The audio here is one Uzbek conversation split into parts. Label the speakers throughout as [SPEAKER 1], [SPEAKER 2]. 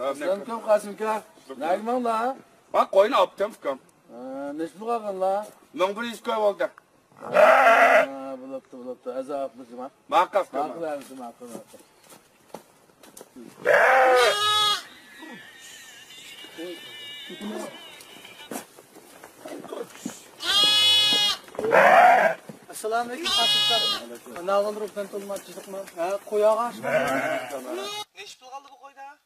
[SPEAKER 1] Assalamualaikum Qasimka. Nagman la?
[SPEAKER 2] Bak koyunu aptım fıkım.
[SPEAKER 1] Neç bulağın la?
[SPEAKER 2] Mən bir iş koy oldu.
[SPEAKER 1] Buluptu. Azaplı cima.
[SPEAKER 2] Makaf fıkım.
[SPEAKER 1] Makul.
[SPEAKER 3] Assalamualaikum Qasimka. Nağın ruhdan tolmatçılık mı? Koyağa açma. Neç pul qaldı bu koyda?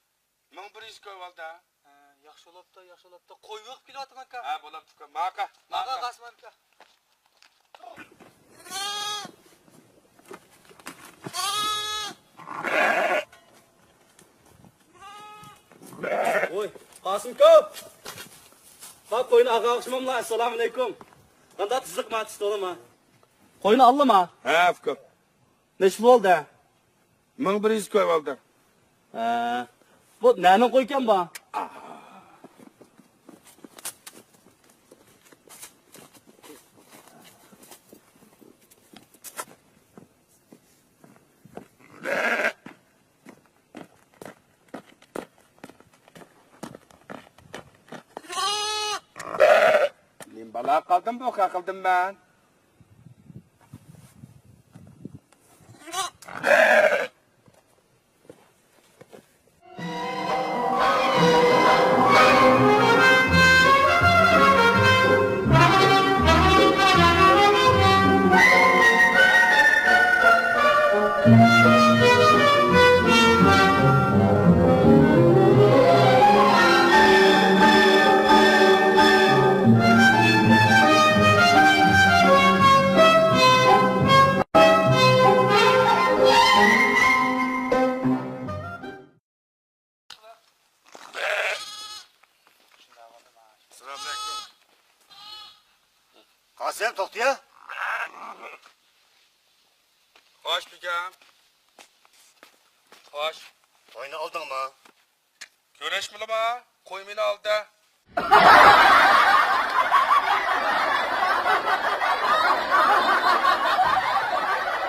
[SPEAKER 2] Mən bir iş koy oldu.
[SPEAKER 3] Yaxşı olubdu. Koy yo'q kelyapman aka.
[SPEAKER 2] Ha, bo'lib fıkım. Makaf.
[SPEAKER 3] Maqa Qasimka. Oy, Qasimka. Bak koyunu ağa açmamla. Assalamualaikum. Qanday tizliq ma tistolama. Koyunu allama.
[SPEAKER 2] Ha, fıkım.
[SPEAKER 3] Neç pul oldu?
[SPEAKER 2] Mən bir iş koy oldu.
[SPEAKER 3] Bu nənin qoykan bu?
[SPEAKER 2] Limbala kaldım bu kakıldım ben. Selamünaleyküm.
[SPEAKER 4] Qasim to'xtaya.
[SPEAKER 2] Hoş bikam. Hoş.
[SPEAKER 4] To'yni oldingmi?
[SPEAKER 2] Ko'rishmilimi? Qo'y meni oldi.